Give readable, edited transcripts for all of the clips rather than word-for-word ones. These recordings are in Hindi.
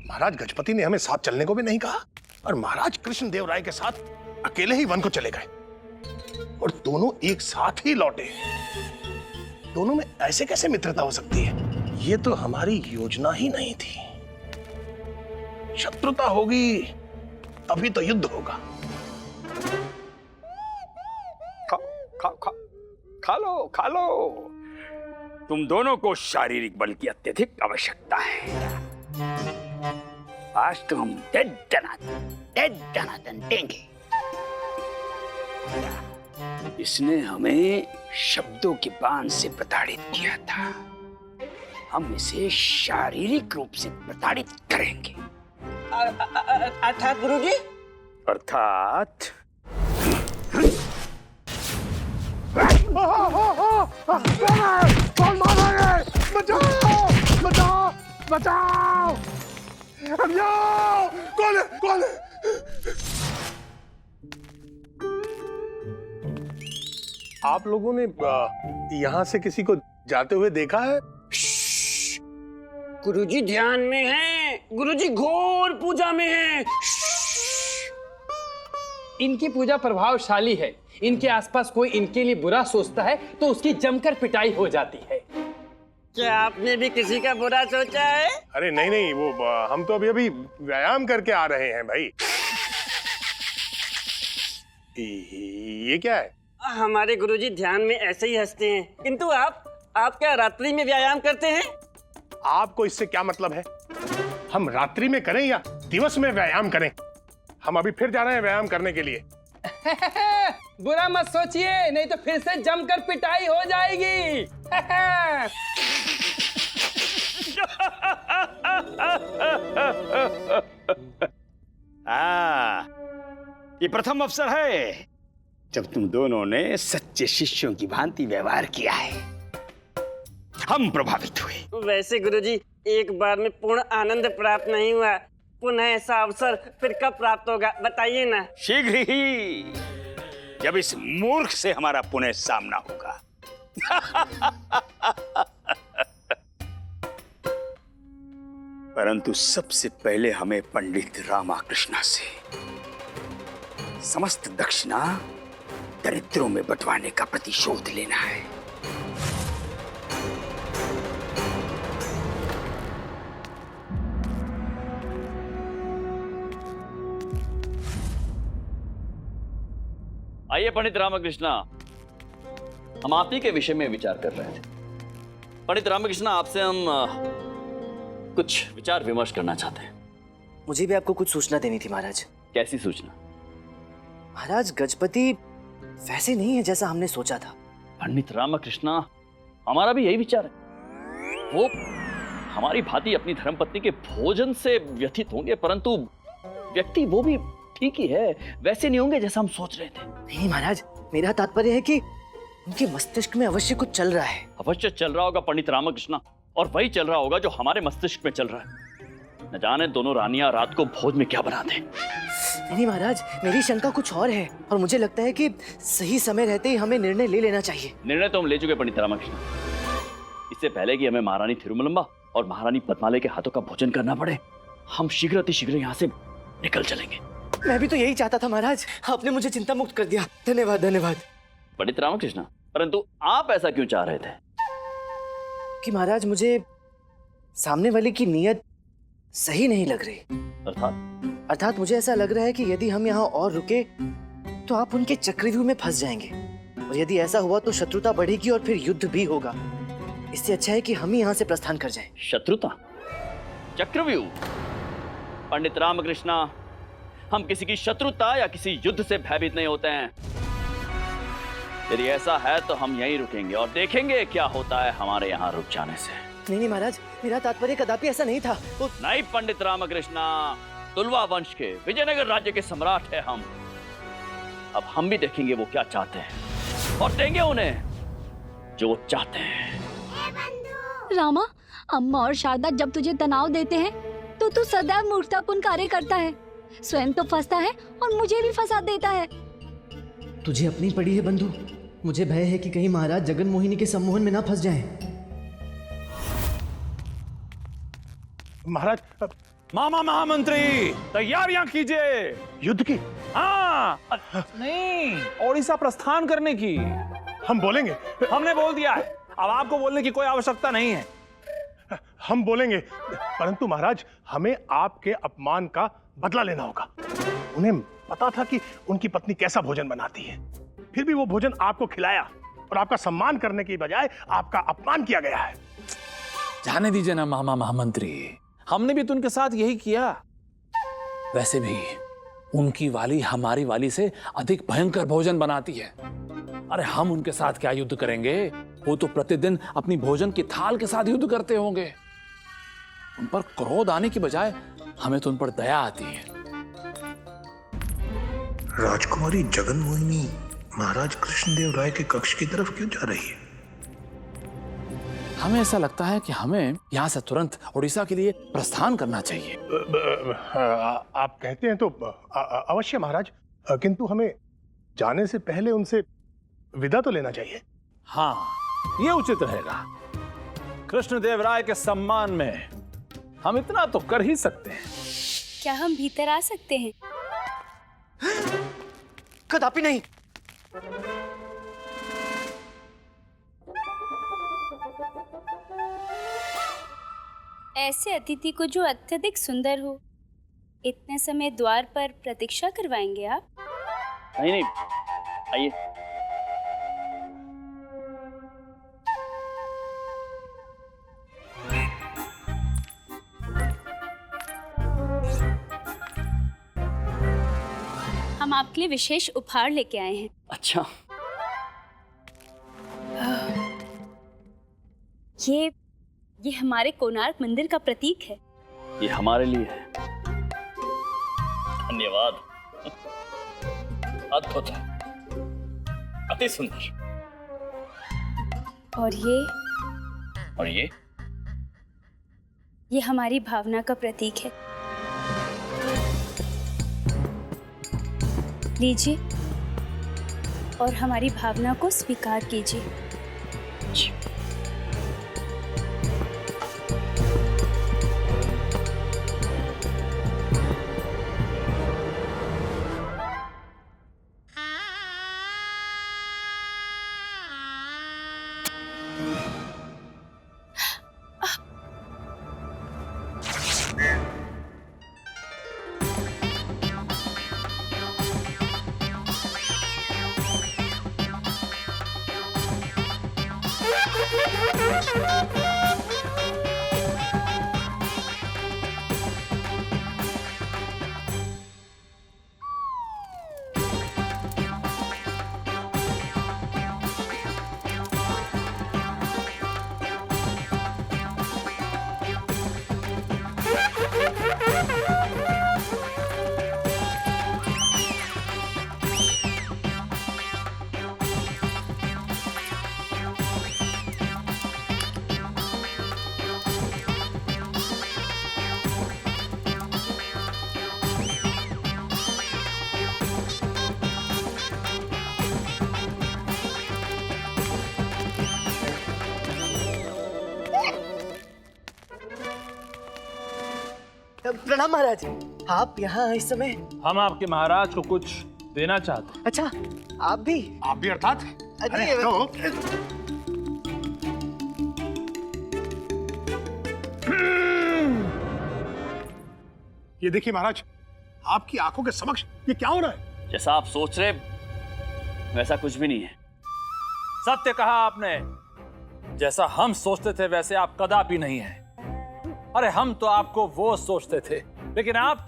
महाराज गजपति ने हमें साथ चलने को भी नहीं कहा और महाराज कृष्णदेव राय के साथ अकेले ही वन को चले गए और दोनों एक साथ ही लौटे। दोनों में ऐसे कैसे मित्रता हो सकती है? ये तो हमारी योजना ही नहीं थी। शत्रुता होगी तभी तो युद्ध होगा। खा लो। तुम दोनों को शारीरिक बल की अत्यधिक आवश्यकता है। आज तो हम डेड दनादन देंगे। इसने हमें शब्दों के बाण से प्रताड़ित किया था, हम इसे शारीरिक रूप से प्रताड़ित करेंगे। अर्थात गुरुजी? अर्थात कौन मारेंगे? बचाओ बचाओ बचाओ! कौन है? कौन है? आप लोगों ने यहाँ से किसी को जाते हुए देखा है? गुरुजी ध्यान में हैं। गुरुजी घोर पूजा में हैं। इनकी पूजा प्रभावशाली है। इनके आसपास कोई इनके लिए बुरा सोचता है तो उसकी जमकर पिटाई हो जाती है। क्या आपने भी किसी का बुरा सोचा है? अरे नहीं, वो हम तो अभी व्यायाम करके आ रहे हैं भाई। ये क्या है? हमारे गुरुजी ध्यान में ऐसे ही हंसते हैं, किंतु आप क्या रात्रि में व्यायाम करते हैं? आपको इससे क्या मतलब है? हम रात्रि में करें या दिवस में व्यायाम करें? हम अभी फिर जा रहे हैं व्यायाम करने के लिए। बुरा मत सोचिए, नहीं तो फिर से जमकर पिटाई हो जाएगी। ये प्रथम अवसर है जब तुम दोनों ने सच्चे शिष्यों की भांति व्यवहार किया है। हम प्रभावित हुए। वैसे गुरुजी एक बार में पूर्ण आनंद प्राप्त नहीं हुआ, पुनः ऐसा अवसर फिर कब प्राप्त होगा बताइए ना? शीघ्र ही, जब इस मूर्ख से हमारा पुनः सामना होगा। परंतु सबसे पहले हमें पंडित रामाकृष्णा से समस्त दक्षिणा दरिद्रों में बंटवाने का प्रतिशोध लेना है। आइए पंडित रामकृष्णा, हम आप ही के विषय में विचार कर रहे थे। पंडित रामकृष्णा, आपसे हम कुछ विचार विमर्श करना चाहते हैं। मुझे भी आपको कुछ सूचना देनी थी महाराज। कैसी सूचना? महाराज गजपति वैसे नहीं है जैसा हमने सोचा था। पंडित रामकृष्णा, हमारा भी यही विचार है। वो हमारी भांति अपनी धर्मपत्नी के भोजन से व्यथित होंगे, परंतु व्यक्ति वो भी ठीक ही है, वैसे नहीं होंगे जैसा हम सोच रहे थे। नहीं महाराज, मेरा तात्पर्य है कि उनके मस्तिष्क में अवश्य कुछ चल रहा है। अवश्य चल रहा होगा पंडित रामकृष्णा, और वही चल रहा होगा जो हमारे मस्तिष्क में चल रहा है। न जाने दोनों रानियां रात को भोज में क्या बनाते। नहीं महाराज, मेरी शंका कुछ और है और मुझे लगता है कि सही समय रहते ही हमें निर्णय ले लेना चाहिए। निर्णय तो हम ले चुके पंडित रामकृष्ण। इससे पहले कि हमें महारानी थिरुमलंबा और महारानी पद्मालय के हाथों का भोजन करना पड़े, हम शीघ्र अतिशीघ्र यहाँ से निकल चलेंगे। मैं भी तो यही चाहता था महाराज, आपने मुझे चिंता मुक्त कर दिया। धन्यवाद धन्यवाद। पंडित रामकृष्ण, परंतु आप ऐसा क्यों चाह रहे थे? कि महाराज मुझे सामने वाले की नीयत सही नहीं लग रही। अर्थात मुझे ऐसा लग रहा है कि यदि हम यहाँ और रुके तो आप उनके चक्रव्यूह में फंस जाएंगे, और यदि ऐसा हुआ तो शत्रुता बढ़ेगी और फिर युद्ध भी होगा। इससे अच्छा है कि हम ही यहाँ से प्रस्थान कर जाएं। शत्रुता? चक्रव्यूह? पंडित रामकृष्ण, हम किसी की शत्रुता या किसी युद्ध से भयभीत नहीं होते हैं। यदि ऐसा है तो हम यहीं रुकेंगे और देखेंगे क्या होता है हमारे यहाँ रुक जाने से। नहीं महाराज, मेरा तात्पर्य कदापि ऐसा नहीं था। नहीं पंडित रामकृष्ण, तुलवा वंश के विजयनगर राज्य के सम्राट है हम। अब हम भी देखेंगे वो क्या चाहते हैं और देंगे उन्हें जो वो चाहते हैं। रामा, अम्मा और शारदा जब तुझे तनाव देते हैं तो तू सदैव मूर्खतापूर्ण कार्य करता है। स्वयं तो फंसता है और मुझे भी फंसा देता है। तुझे अपनी पड़ी है बंधु। मुझे भय है कि कहीं महाराज जगन मोहिनी के सम्मोहन में ना फंस जाएं। महाराज मामा महामंत्री, तैयारियां कीजिए। युद्ध की? हाँ, नहीं, ओडिशा प्रस्थान करने की। हम बोलेंगे। हमने बोल दिया है, अब आपको बोलने की कोई आवश्यकता नहीं है। हम बोलेंगे, परंतु महाराज हमें आपके अपमान का बदला लेना होगा। उन्हें पता था कि उनकी पत्नी कैसा भोजन बनाती है, फिर भी वो भोजन आपको खिलाया और आपका सम्मान करने की बजाय आपका अपमान किया गया है। जाने दीजिए ना मामा महामंत्री, हमने भी तो उनके साथ यही किया। वैसे भी उनकी वाली हमारी वाली से अधिक भयंकर भोजन बनाती है। अरे हम उनके साथ क्या युद्ध करेंगे? वो तो प्रतिदिन अपनी भोजन की थाल के साथ युद्ध करते होंगे। उन पर क्रोध आने की बजाय हमें तो उन पर दया आती है। राजकुमारी जगन मोहिनी महाराज कृष्णदेव राय के कक्ष की तरफ क्यों जा रही है? हमें ऐसा लगता है कि हमें यहाँ से तुरंत उड़ीसा के लिए प्रस्थान करना चाहिए। आप कहते हैं तो अवश्य महाराज, किंतु हमें जाने से पहले उनसे विदा तो लेना चाहिए। हाँ, ये उचित रहेगा। कृष्णदेव राय के सम्मान में हम इतना तो कर ही सकते हैं। क्या हम भीतर आ सकते हैं? कदापि नहीं। ऐसे अतिथि को जो अत्यधिक सुंदर हो, इतने समय द्वार पर प्रतीक्षा करवाएंगे आप? नहीं नहीं, आइए। हम आपके लिए विशेष उपहार लेके आए हैं। अच्छा, ये हमारे कोणार्क मंदिर का प्रतीक है। ये हमारे लिए है। धन्यवाद। अद्भुत है, अति सुंदर। और ये हमारी भावना का प्रतीक है। लीजिए और हमारी भावना को स्वीकार कीजिए। प्रणाम महाराज, आप यहाँ इस समय? हम आपके महाराज को कुछ देना चाहते हैं। अच्छा, आप भी अर्थात? अरे तो ये देखिए महाराज, आपकी आंखों के समक्ष ये क्या हो रहा है? जैसा आप सोच रहे वैसा कुछ भी नहीं है। सत्य कहा आपने। जैसा हम सोचते थे वैसे आप कदापि नहीं है। अरे हम तो आपको वो सोचते थे, लेकिन आप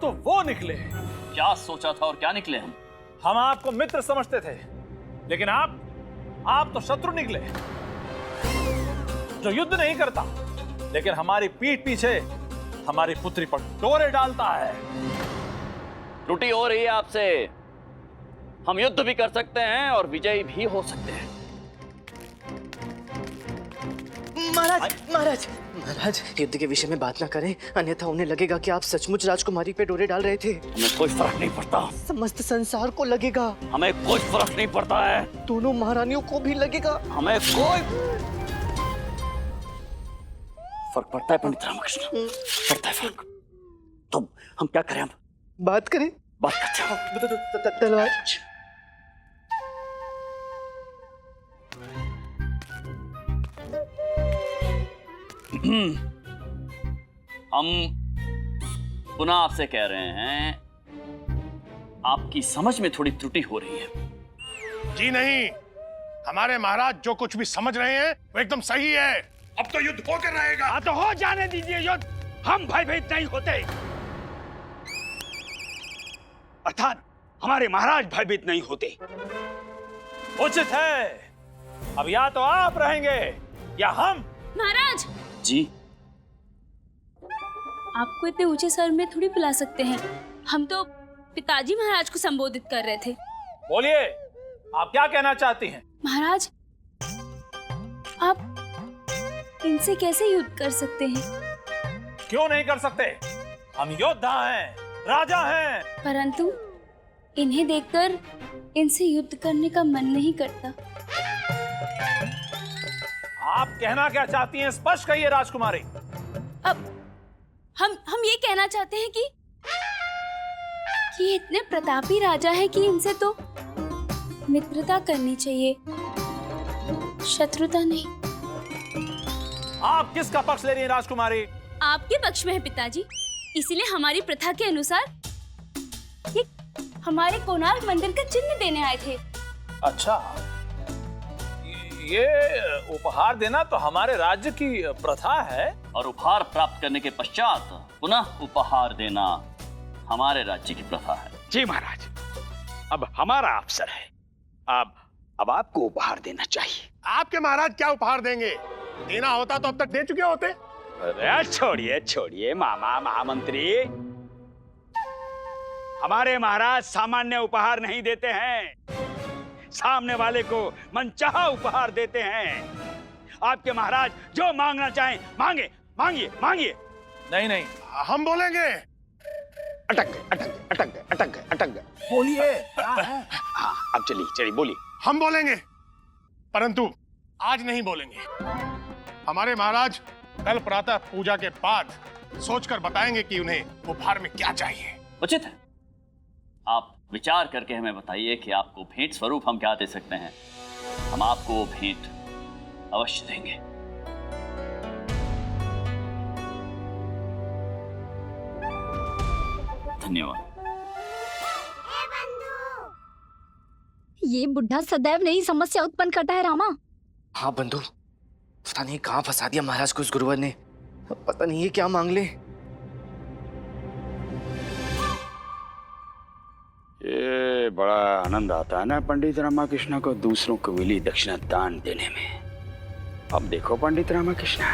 तो वो निकले। क्या सोचा था और क्या निकले हम आपको मित्र समझते थे, लेकिन आप तो शत्रु निकले, जो युद्ध नहीं करता लेकिन हमारी पीठ पीछे हमारी पुत्री पर डोरे डालता है। त्रुटि हो रही है आपसे। हम युद्ध भी कर सकते हैं और विजयी भी हो सकते हैं। महाराज, युद्ध के विषय में बात ना करें, अन्यथा उन्हें लगेगा कि आप सचमुच राजकुमारी पे डोरे डाल रहे थे। हमें कोई फर्क नहीं पड़ता। समस्त संसार को लगेगा। हमें कोई फर्क नहीं पड़ता है। दोनों महारानियों को भी लगेगा। हमें कोई फर्क पड़ता है पंडित रामकृष्ण, पड़ता है फर्क। तो हम क्या करें? हम बात करें? बात करते हैं। तलवार। हम पुनः आपसे कह रहे हैं, आपकी समझ में थोड़ी त्रुटि हो रही है। जी नहीं, हमारे महाराज जो कुछ भी समझ रहे हैं वो एकदम सही है। अब तो युद्ध होकर रहेगा। हाँ तो हो जाने दीजिए युद्ध, हम भयभीत नहीं होते। अर्थात हमारे महाराज भयभीत नहीं होते। उचित है। अब या तो आप रहेंगे या हम। महाराज, जी, आपको इतने ऊंचे स्वर में थोड़ी बुला सकते हैं। हम तो पिताजी महाराज को संबोधित कर रहे थे। बोलिए, आप क्या कहना चाहती हैं? महाराज, आप इनसे कैसे युद्ध कर सकते हैं? क्यों नहीं कर सकते? हम योद्धा हैं, राजा हैं। परंतु इन्हें देखकर इनसे युद्ध करने का मन नहीं करता। आप कहना क्या चाहती हैं? स्पष्ट कहिए राजकुमारी। अब हम ये कहना चाहते हैं कि ये इतने प्रतापी राजा है कि इनसे तो मित्रता करनी चाहिए, शत्रुता नहीं। आप किसका पक्ष ले रही हैं राजकुमारी? आपके पक्ष में है पिताजी। इसीलिए हमारी प्रथा के अनुसार ये हमारे कोणार्क मंदिर का चिन्ह देने आए थे। अच्छा, ये उपहार देना तो हमारे राज्य की प्रथा है। और उपहार प्राप्त करने के पश्चात पुनः उपहार देना हमारे राज्य की प्रथा है। जी महाराज, अब हमारा अवसर है। अब आपको उपहार देना चाहिए। आपके महाराज क्या उपहार देंगे? देना होता तो अब तक दे चुके होते। अरे छोड़िए छोड़िए मामा महामंत्री, हमारे महाराज सामान्य उपहार नहीं देते हैं, सामने वाले को मनचाहा उपहार देते हैं। आपके महाराज जो मांगना चाहें मांगे, मांगिए मांगिए। नहीं नहीं, हम बोलेंगे। अटक गए, अटक गए, अटक गए, अटक गए, अटक गए। बोलिए। हाँ, अब चलिए चलिए बोलिए। हम बोलेंगे, परंतु आज नहीं बोलेंगे। हमारे महाराज कल प्रातः पूजा के बाद सोचकर बताएंगे कि उन्हें उपहार में क्या चाहिए। उचित है। आप विचार करके हमें बताइए कि आपको भेंट स्वरूप हम क्या दे सकते हैं। हम आपको भेंट अवश्य देंगे। धन्यवाद। ये बुढ़ा सदैव नई समस्या उत्पन्न करता है रामा। हाँ बंधु, पता नहीं कहाँ फंसा दिया महाराज को इस गुरुवर ने। पता नहीं ये क्या मांग ले। ये बड़ा आनंद आता है ना पंडित रामकृष्ण को दूसरों को विली दक्षिणा दान देने में। अब देखो पंडित रामकृष्ण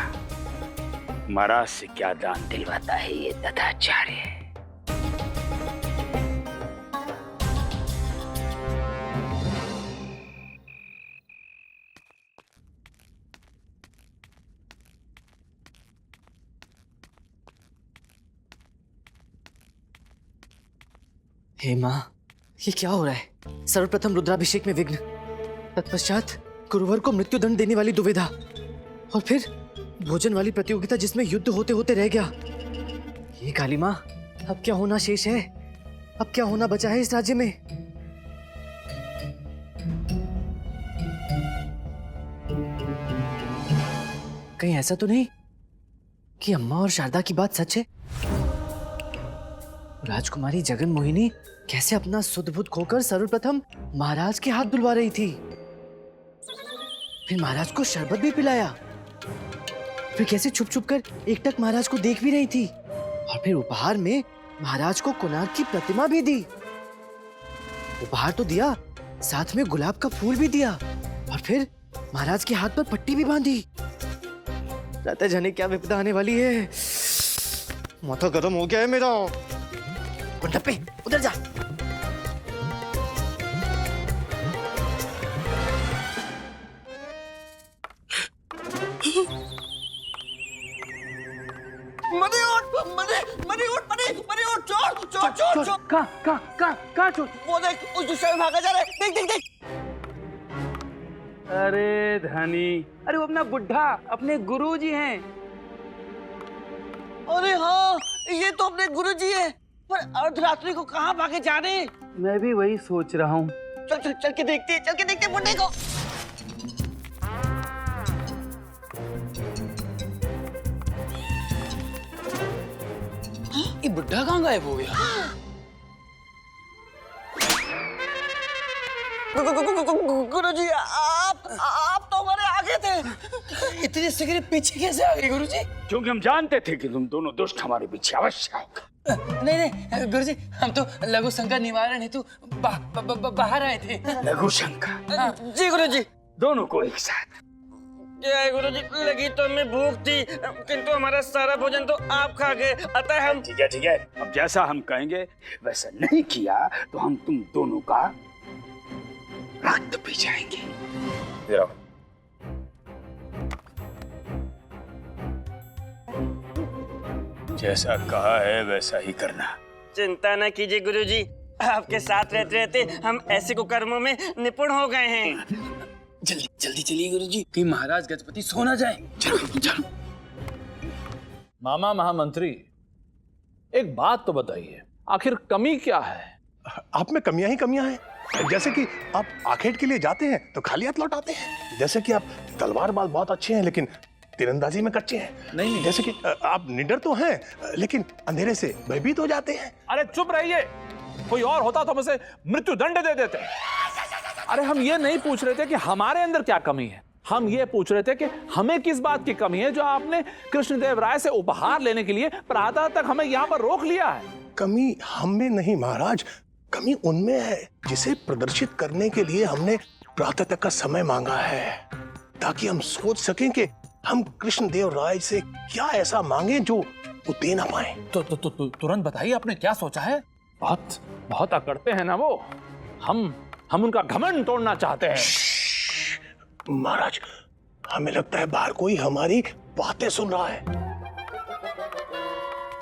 महाराज से क्या दान दिलवाता है ये तथाचार्य। हे माँ, ये क्या हो रहा है? सर्वप्रथम रुद्राभिषेक में विघ्न, तत्पश्चात गुरुवर को मृत्युदंड देने वाली दुविधा, और फिर भोजन वाली प्रतियोगिता जिसमें युद्ध होते होते रह गया। ये काली माँ, अब क्या होना शेष है? अब क्या होना बचा है इस राज्य में? कहीं ऐसा तो नहीं कि अम्मा और शारदा की बात सच है? राजकुमारी जगन मोहिनी कैसे अपना सुध-बुध खोकर सर्वप्रथम महाराज के हाथ धुलवा रही थी, फिर महाराज को शरबत भी पिलाया, फिर कैसे छुप-छुप कर एकटक महाराज को देख भी रही थी, और फिर उपहार में महाराज को कोणार्क की प्रतिमा भी दी। उपहार तो दिया, साथ में गुलाब का फूल भी दिया, और फिर महाराज के हाथ पर पट्टी भी बांधी। पता जाने क्या विपदा आने वाली है। माथा गर्म हो गया है मेरा। गुंडप्पे, उधर जा। कहाँ चोर? वो देख, उस दिशा में भागा जा रहा है। देख देख देख। अरे धनी, अरे वो अपना बुढ़ा अपने गुरुजी हैं। ये तो अपने गुरुजी है, पर अर्धरात्रि को कहाँ भागे जा रहे हैं? मैं भी वही सोच रहा हूँ। चल के देखते हैं बुड्ढे को। ये बुढ़ा कहाँ गायब हो गया? गुरुजी, आप तो हमारे आगे थे, इतनी शीघ्र पीछे कैसे आ गए गुरुजी? क्योंकि हम जानते थे कि तुम दोनों दुष्ट हमारे पीछे अवश्य आओगे। नहीं गुरुजी, हम तो लघु शंकर निवारण हेतु बाहर आए थे। लघु शंकर? जी गुरुजी। दोनों को एक साथ? क्या है गुरुजी, लगी तो हमें भूख थी, किंतु हमारा सारा भोजन तो आप खा गए, अतः हम। ठीक है, अब जैसा हम कहेंगे वैसा नहीं किया तो हम तुम दोनों का रक्त पी जाएंगे। जैसा कहा है वैसा ही करना। चिंता न कीजिए गुरुजी, आपके साथ रहते रहते हम ऐसे कुकर्मों में निपुण हो गए हैं। जल्दी चलिए गुरुजी, कि महाराज गजपति सो ना जाए। चलो। मामा महामंत्री, एक बात तो बताइए, आखिर कमी क्या है? आप में कमियां ही कमियां हैं। जैसे कि आप आखेट के लिए जाते हैं तो खाली हाथ लौट आते हैं। जैसे कि आप तलवारबाज बहुत अच्छे हैं लेकिन तीरंदाजी में कच्चे हैं। नहीं, जैसे कि आप निडर तो हैं लेकिन अंधेरे से भयभीत हो जाते हैं। अरे चुप रहिए, कोई और होता तो मुझे मृत्यु दंड दे देते। अरे हम ये नहीं पूछ रहे थे कि हमारे अंदर क्या कमी है, हम ये पूछ रहे थे कि हमें किस बात की कमी है जो आपने कृष्णदेव राय से उपहार लेने के लिए प्रातः तक हमें यहाँ पर रोक लिया है। कमी हम में नहीं महाराज, कमी उनमें है जिसे प्रदर्शित करने के लिए हमने प्रातः तक का समय मांगा है, ताकि हम सोच सकें कि हम कृष्णदेव राय से क्या ऐसा मांगे जो वो दे ना पाए। तो तुरंत बताइए, आपने क्या सोचा है? बहुत अकड़ते हैं ना वो। हम उनका घमंड तोड़ना चाहते हैं। महाराज, हमें लगता है बाहर कोई हमारी बातें सुन रहा है।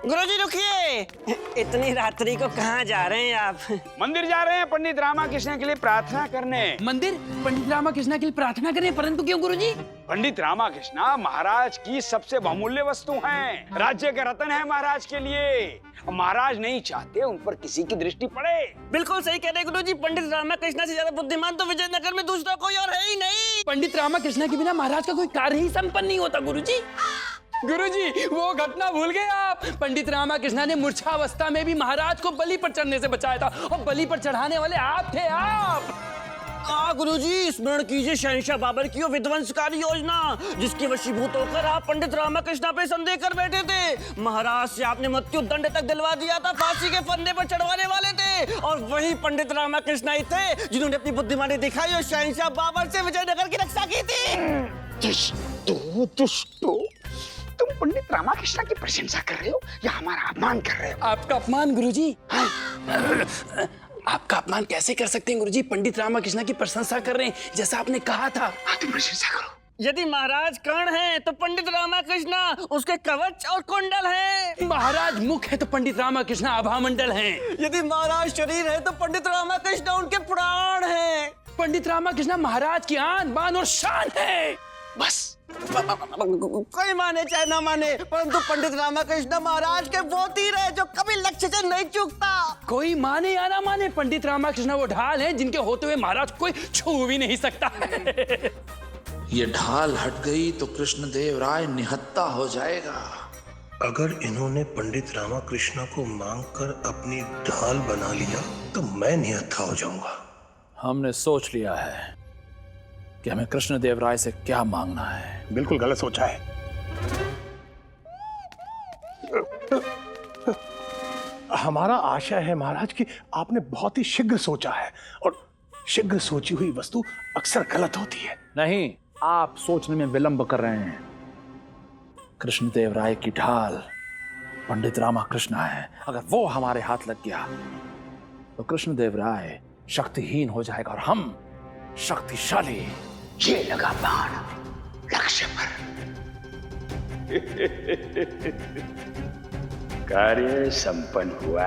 गुरुजी रुकिए, इतनी रात्रि को कहाँ जा रहे हैं आप? मंदिर जा रहे हैं पंडित रामाकृष्ण के लिए प्रार्थना करने। मंदिर पंडित रामाकृष्ण के लिए प्रार्थना करें, परंतु क्यों गुरुजी? पंडित रामाकृष्ण महाराज की सबसे बहुमूल्य वस्तु हैं, राज्य के रत्न है महाराज के लिए। महाराज नहीं चाहते उन पर किसी की दृष्टि पड़े। बिल्कुल सही कह रहे गुरुजी, पंडित रामाकृष्ण से ज्यादा बुद्धिमान तो विजयनगर में दूसरा कोई और है ही नहीं। पंडित रामाकृष्ण के बिना महाराज का कोई कार्य ही संपन्न नहीं होता गुरुजी। गुरुजी, वो घटना भूल गए आप? पंडित रामाकृष्ण ने मूर्छावस्था में भी महाराज को बलि पर चढ़ने से बचाया था, और बलि पर चढ़ाने वाले आप थे। आप गुरुजी, स्मरण कीजिए शहंशाह बाबर की वो विध्वंसकारी योजना, जिसके वशीभूत होकर आप पंडित रामाकृष्ण पे संदेह कर बैठे थे। महाराज से आपने मृत्यु दंड तक दिलवा दिया था, फांसी के फंदे पर चढ़वाने वाले थे, और वही पंडित रामाकृष्ण ही थे जिन्होंने अपनी बुद्धिमानी दिखाई और शहंशाह बाबर से विजयनगर की रक्षा की थी। दुष्टो, तुम पंडित रामाकृष्ण की प्रशंसा कर रहे हो या हमारा अपमान कर रहे हो? आपका अपमान गुरुजी। आपका अपमान कैसे कर सकते हैं गुरुजी? पंडित रामाकृष्ण की प्रशंसा कर रहे हैं, जैसा आपने कहा था। तुम प्रशंसा करो। यदि महाराज कर्ण है तो पंडित रामाकृष्ण उसके कवच और कुंडल हैं। महाराज मुख है तो पंडित रामाकृष्ण आभामंडल हैं। यदि महाराज शरीर है तो पंडित रामाकृष्ण उनके प्राण हैं। पंडित रामाकृष्ण महाराज की आन बान और शान है। बस कोई माने चाहे ना माने, परंतु पंडित रामाकृष्ण महाराज के वो तीर है जो कभी लक्ष्य से नहीं चूकता। कोई माने या ना माने, पंडित रामाकृष्ण वो ढाल हैं जिनके होते हुए महाराज कोई छू भी नहीं सकता है। ये ढाल हट गई तो कृष्णदेव राय निहत्था हो जाएगा। अगर इन्होंने पंडित रामाकृष्ण को मांगकर अपनी ढाल बना लिया तो मैं निहत्था हो जाऊंगा। हमने सोच लिया है कि हमें कृष्णदेव राय से क्या मांगना है। बिल्कुल गलत सोचा है। हमारा आशा है महाराज कि आपने बहुत ही शीघ्र सोचा है, और शीघ्र सोची हुई वस्तु अक्सर गलत होती है। नहीं, आप सोचने में विलंब कर रहे हैं। कृष्णदेव राय की ढाल पंडित रामाकृष्ण है। अगर वो हमारे हाथ लग गया तो कृष्णदेव राय शक्तिहीन हो जाएगा और हम शक्तिशाली। ये लगा बाण लक्ष्य पर। कार्य संपन्न हुआ।